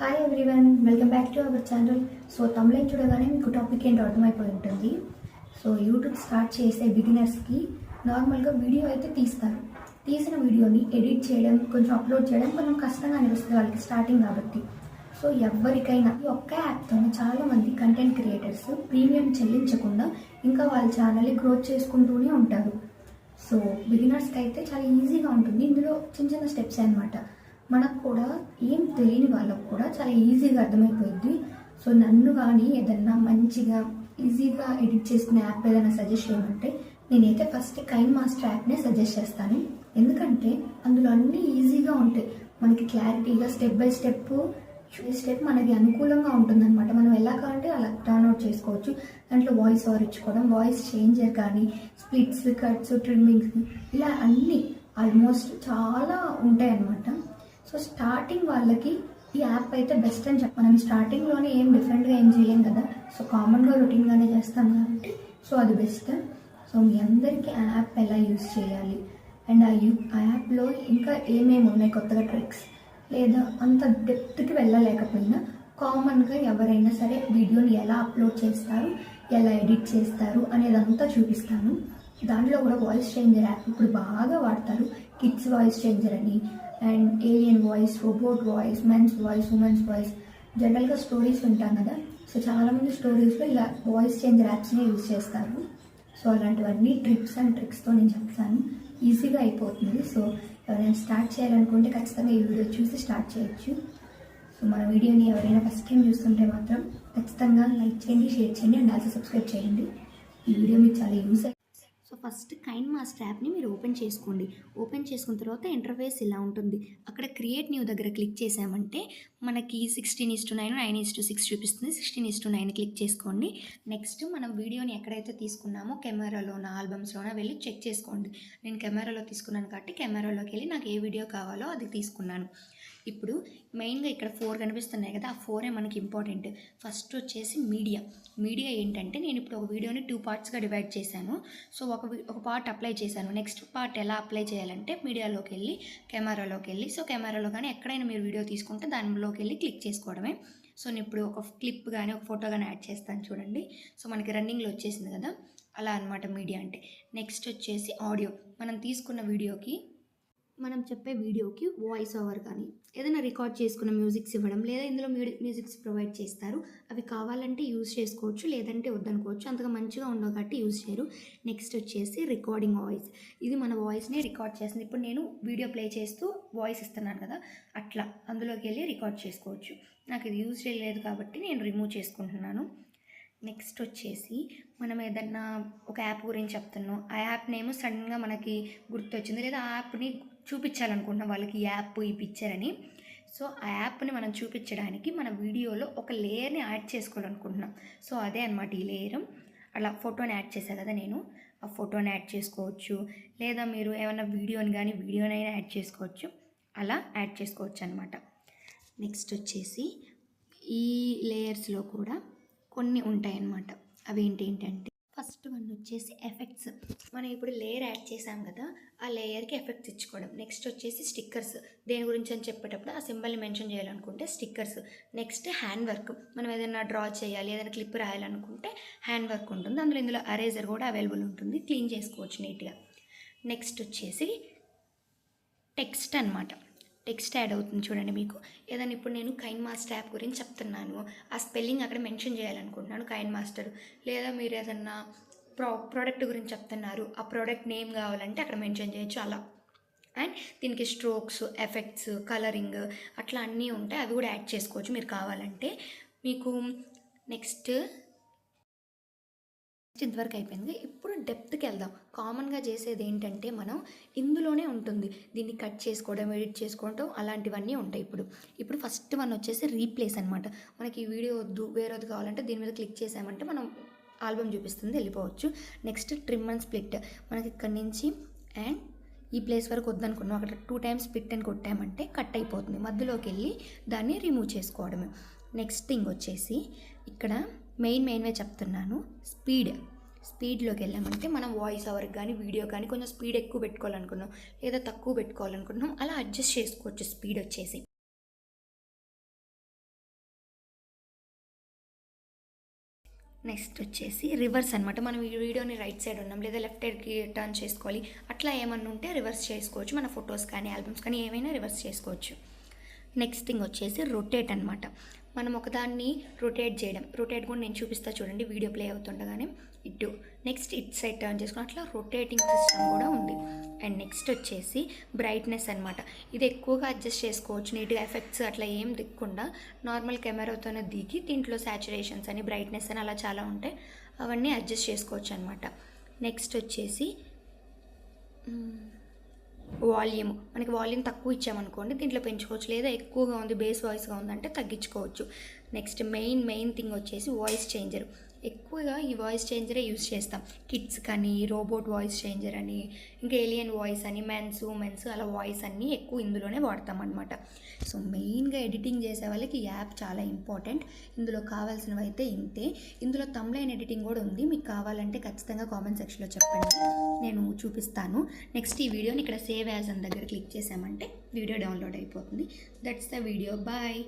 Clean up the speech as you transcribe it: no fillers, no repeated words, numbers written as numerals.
Hi everyone, welcome back to our channel. So Tamil చూడగానే మీకు topic ఏంటో అర్థమైపోయి ఉంటుంది. సో యూట్యూబ్ స్టార్ట్ చేసే బిగినర్స్కి నార్మల్గా వీడియో అయితే తీస్తారు. తీసిన వీడియోని ఎడిట్ చేయడం, కొంచెం అప్లోడ్ చేయడం కొంచెం కష్టంగా అనిపిస్తుంది వాళ్ళకి స్టార్టింగ్ కాబట్టి. సో ఎవరికైనా ఈ ఒక్క యాప్తోనే చాలామంది కంటెంట్ క్రియేటర్స్ ప్రీమియం చెల్లించకుండా ఇంకా వాళ్ళ ఛానల్ని గ్రోత్ చేసుకుంటూనే ఉంటారు. సో బిగినర్స్కి అయితే చాలా ఈజీగా ఉంటుంది. ఇందులో చిన్న చిన్న స్టెప్స్ అనమాట. మనకు కూడా ఏం తెలియని వాళ్ళకు కూడా చాలా ఈజీగా అర్థమైపోయింది. సో నన్ను కానీ ఏదన్నా మంచిగా ఈజీగా ఎడిట్ చేసుకునే యాప్ ఏదైనా సజెస్ట్ చేయమంటే నేనైతే first Kine master apnoea suggest చేస్తాను. ఎందుకంటే అందులో అన్నీ ఈజీగా ఉంటాయి. మనకి క్లారిటీగా స్టెప్ బై స్టెప్ మనకి అనుకూలంగా ఉంటుందన్నమాట. మనం ఎలా కావాలంటే అలా డౌన్లోడ్ చేసుకోవచ్చు. దాంట్లో వాయిస్ ఓవర్ ఇచ్చుకోవడం, వాయిస్ చేంజర్ కానీ, స్ప్లిట్స్, కట్స్, ట్రిమ్మింగ్స్, ఇలా అన్నీ ఆల్మోస్ట్ చాలా ఉంటాయి అన్నమాట. సో స్టార్టింగ్ వాళ్ళకి ఈ యాప్ అయితే బెస్ట్ అని చెప్పి, మనం స్టార్టింగ్లోనే ఏం డిఫరెంట్గా ఏం చేయలేం కదా. సో కామన్గా రొటీన్గానే చేస్తాం కాబట్టి సో అది బెస్ట్. సో మీ అందరికీ ఆ యాప్ ఎలా యూజ్ చేయాలి అండ్ ఆ యాప్లో ఇంకా ఏమేమి ఉన్నాయి కొత్తగా ట్రిక్స్, లేదా అంత డెప్త్కి వెళ్ళలేకపోయినా కామన్గా ఎవరైనా సరే వీడియోని ఎలా అప్లోడ్ చేస్తారు, ఎలా ఎడిట్ చేస్తారు అనేదంతా చూపిస్తాను. దాంట్లో కూడా వాయిస్ చేంజర్ యాప్ ఇప్పుడు బాగా వాడతారు. కిడ్స్ వాయిస్ చేంజర్ అని, and alien voice, robot voice, men's voice, women's voice. జనరల్గా స్టోరీస్ వింటాం కదా. సో చాలామంది స్టోరీస్లో ఇలా వాయిస్ చేంజర్ యాప్స్ని యూజ్ చేస్తారు. సో అలాంటివన్నీ ట్రిప్స్ అండ్ ట్రిక్స్తో నేను చెప్తాను. ఈజీగా అయిపోతుంది. సో ఎవరైనా స్టార్ట్ చేయాలనుకుంటే ఖచ్చితంగా ఈ వీడియో చూసి స్టార్ట్ చేయొచ్చు. సో మన వీడియోని ఎవరైనా ఫస్ట్ టైం చూస్తుంటే మాత్రం ఖచ్చితంగా లైక్ చేయండి, షేర్ చేయండి అండ్ ఆల్సో సబ్స్క్రైబ్ చేయండి. ఈ వీడియో మీకు చాలా యూజ్ అయ్యి. సో ఫస్ట్ కైన్ మాస్టర్ యాప్ని మీరు ఓపెన్ చేసుకోండి. ఓపెన్ చేసుకున్న తర్వాత ఇంటర్ఫేస్ ఇలా ఉంటుంది. అక్కడ క్రియేట్ న్యూ దగ్గర క్లిక్ చేసామంటే మనకి 16:9, 9:6 చూపిస్తుంది. 16:9 క్లిక్ చేసుకోండి. నెక్స్ట్ మనం వీడియోని ఎక్కడైతే తీసుకున్నామో కెమెరాలోన, ఆల్బమ్స్లోన వెళ్ళి చెక్ చేసుకోండి. నేను కెమెరాలో తీసుకున్నాను కాబట్టి కెమెరాలోకి వెళ్ళి నాకు ఏ వీడియో కావాలో అది తీసుకున్నాను. ఇప్పుడు మెయిన్గా ఇక్కడ 4 కనిపిస్తున్నాయి కదా, ఆ 4 మనకి ఇంపార్టెంట్. ఫస్ట్ వచ్చేసి మీడియా ఏంటంటే, నేను ఇప్పుడు ఒక వీడియోని 2 పార్ట్స్గా డివైడ్ చేశాను. సో ఒక పార్ట్ అప్లై చేశాను. నెక్స్ట్ పార్ట్ ఎలా అప్లై చేయాలంటే మీడియాలోకి వెళ్ళి, కెమెరాలోకి వెళ్ళి, సో కెమెరాలో కానీ ఎక్కడైనా మీరు వీడియో తీసుకుంటే దానిలోకి వెళ్ళి క్లిక్ చేసుకోవడమే. సో నేను ఇప్పుడు ఒక క్లిప్ కానీ ఒక ఫోటో కానీ యాడ్ చేస్తాను చూడండి. సో మనకి రన్నింగ్లో వచ్చేసింది కదా, అలా అనమాట మీడియా అంటే. నెక్స్ట్ వచ్చేసి ఆడియో. మనం తీసుకున్న వీడియోకి, మనం చెప్పే వీడియోకి వాయిస్ ఓవర్ కానీ ఏదైనా రికార్డ్ చేసుకున్న మ్యూజిక్స్ ఇవ్వడం, లేదా ఇందులో మ్యూజిక్స్ ప్రొవైడ్ చేస్తారు. అవి కావాలంటే యూజ్ చేసుకోవచ్చు, లేదంటే వద్దనుకోవచ్చు. అంతగా మంచిగా ఉండవు కాబట్టి యూజ్ చేయరు. నెక్స్ట్ వచ్చేసి రికార్డింగ్ వాయిస్. ఇది మన వాయిస్ని రికార్డ్ చేస్తుంది. ఇప్పుడు నేను వీడియో ప్లే చేస్తూ వాయిస్ ఇస్తున్నాను కదా, అట్లా అందులోకి వెళ్ళి రికార్డ్ చేసుకోవచ్చు. నాకు ఇది యూజ్ చేయలేదు కాబట్టి నేను రిమూవ్ చేసుకుంటున్నాను. నెక్స్ట్ వచ్చేసి మనం ఏదన్నా ఒక యాప్ గురించి చెప్తున్నాం, ఆ యాప్ నేమ్ సడన్గా మనకి గుర్తొచ్చింది, లేదా ఆ యాప్ని చూపించాలనుకుంటున్నాం వాళ్ళకి, ఈ యాప్, ఈ పిక్చర్ అని. సో ఆ యాప్ని మనం చూపించడానికి మన వీడియోలో ఒక లేయర్ని యాడ్ చేసుకోవాలనుకుంటున్నాం. సో అదే అనమాట ఈ లేయర్. అలా ఫోటోని యాడ్ చేశాను కదా నేను, ఆ ఫోటోని యాడ్ చేసుకోవచ్చు, లేదా మీరు ఏమైనా వీడియోనైనా యాడ్ చేసుకోవచ్చు. అలా యాడ్ చేసుకోవచ్చు అనమాట. నెక్స్ట్ వచ్చేసి ఈ లేయర్స్లో కూడా కొన్ని ఉంటాయన్నమాట. అవి ఏంటంటే, ఫస్ట్ వన్ వచ్చేసి ఎఫెక్ట్స్. మనం ఇప్పుడు లేయర్ యాడ్ చేసాం కదా, ఆ లేయర్కి ఎఫెక్ట్స్ ఇచ్చుకోవడం. నెక్స్ట్ వచ్చేసి స్టిక్కర్స్. దేని గురించి అని చెప్పేటప్పుడు ఆ సింబల్ని మెన్షన్ చేయాలనుకుంటే స్టిక్కర్స్. Next hand work. మనం ఏదైనా డ్రా చేయాలి, ఏదైనా క్లిప్ రాయాలనుకుంటే హ్యాండ్ వర్క్ ఉంటుంది. ఇందులో అరేజర్ కూడా అవైలబుల్ ఉంటుంది, క్లీన్ చేసుకోవచ్చు నీట్గా. నెక్స్ట్ వచ్చేసి టెక్స్ట్ అనమాట. టెక్స్ట్ యాడ్ అవుతుంది చూడండి మీకు. ఏదైనా ఇప్పుడు నేను కైన్ మాస్టర్ యాప్ గురించి చెప్తున్నాను, ఆ స్పెల్లింగ్ అక్కడ మెన్షన్ చేయాలనుకుంటున్నాను, కైన్ మాస్టర్. లేదా మీరు ఏదన్నా ప్రోడక్ట్ గురించి చెప్తున్నారు, ఆ ప్రోడక్ట్ నేమ్ కావాలంటే అక్కడ మెన్షన్ చేయొచ్చు అలా. అండ్ దీనికి స్ట్రోక్స్, ఎఫెక్ట్స్, కలరింగ్ అట్లా అన్నీ ఉంటాయి. అవి కూడా యాడ్ చేసుకోవచ్చు మీరు కావాలంటే. మీకు నెక్స్ట్ ఇంతవరకు అయిపోయింది. ఇప్పుడు డెప్త్కి వెళ్దాం. కామన్గా చేసేది ఏంటంటే, మనం ఇందులోనే ఉంటుంది, దీన్ని కట్ చేసుకోవడం, ఎడిట్ చేసుకోవడం, అలాంటివన్నీ ఉంటాయి. ఇప్పుడు ఫస్ట్ వన్ వచ్చేసి రీప్లేస్ అనమాట. మనకి ఈ వీడియో వద్దు, వేరేది కావాలంటే దీని మీద క్లిక్ చేసామంటే మనం ఆల్బమ్ చూపిస్తుంది, వెళ్ళిపోవచ్చు. Next trim and split. మనకి ఇక్కడి నుంచి అండ్ ఈ ప్లేస్ వరకు వద్దనుకున్నాం, అక్కడ 2 times స్ప్లిట్ అని కొట్టామంటే కట్ అయిపోతుంది. మధ్యలోకి వెళ్ళి దాన్ని రిమూవ్ చేసుకోవడమే. నెక్స్ట్ థింగ్ వచ్చేసి ఇక్కడ మెయిన్వే చెప్తున్నాను, స్పీడ్లోకి వెళ్ళామంటే మనం వాయిస్ ఓవర్కి కానీ వీడియో కానీ కొంచెం స్పీడ్ ఎక్కువ పెట్టుకోవాలనుకున్నాం, లేదా తక్కువ పెట్టుకోవాలనుకుంటున్నాం, అలా అడ్జస్ట్ చేసుకోవచ్చు స్పీడ్ వచ్చేసి. నెక్స్ట్ వచ్చేసి రివర్స్ అనమాట. మనం ఈ వీడియోని రైట్ సైడ్ ఉన్నాం లేదా లెఫ్ట్ సైడ్కి టర్న్ చేసుకోవాలి, అట్లా ఏమన్నా ఉంటే రివర్స్ చేసుకోవచ్చు. మన ఫొటోస్ కానీ ఆల్బమ్స్ కానీ ఏమైనా రివర్స్ చేసుకోవచ్చు. నెక్స్ట్ థింగ్ వచ్చేసి రొటేట్ అనమాట. మనం ఒకదాన్ని రొటేట్ చేయడం, రొటేట్ కూడా నేను చూపిస్తా చూడండి వీడియో ప్లే అవుతుండగానే. ఇటు నెక్స్ట్ ఇట్ సైడ్ టర్న్ చేసుకుని అట్లా రొటేటింగ్ సిస్టమ్ కూడా ఉంది. అండ్ నెక్స్ట్ వచ్చేసి బ్రైట్నెస్ అనమాట. ఇది ఎక్కువగా అడ్జస్ట్ చేసుకోవచ్చు, నీట్గా ఎఫెక్ట్స్ అట్లా ఏం దిక్కుండా నార్మల్ కెమెరాతోనే దిగి దీంట్లో సాచురేషన్స్ అని బ్రైట్నెస్ అని అలా చాలా ఉంటాయి, అవన్నీ అడ్జస్ట్ చేసుకోవచ్చు అనమాట. నెక్స్ట్ వచ్చేసి వాల్యూమ్, మనకి వాల్యూమ్ తక్కువ ఇచ్చామనుకోండి దీంట్లో పెంచుకోవచ్చు, లేదా ఎక్కువగా ఉంది బేస్ వాయిస్గా ఉందంటే తగ్గించుకోవచ్చు. నెక్స్ట్ మెయిన్ థింగ్ వచ్చేసి వాయిస్ చేంజర్. ఎక్కువగా ఈ వాయిస్ చేంజరే యూజ్ చేస్తాం, కిడ్స్ కానీ రోబోట్ వాయిస్ చేంజర్ అని, ఇంకా ఏలియన్ వాయిస్ అని, మెన్స్ ఉమెన్స్ అలా వాయిస్ అన్నీ ఎక్కువ ఇందులోనే వాడతాం అనమాట. సో మెయిన్గా ఎడిటింగ్ చేసే వాళ్ళకి ఈ యాప్ చాలా ఇంపార్టెంట్. ఇందులో కావాల్సినవి అయితే ఇంతే. ఇందులో థంబ్నెయిల్ ఎడిటింగ్ కూడా ఉంది, మీకు కావాలంటే ఖచ్చితంగా కామెంట్ సెక్షన్లో చెప్పండి, నేను చూపిస్తాను. నెక్స్ట్ ఈ వీడియోని ఇక్కడ సేవ్ యాజ్ అని దగ్గర క్లిక్ చేసామంటే వీడియో డౌన్లోడ్ అయిపోతుంది. That's the video. బాయ్.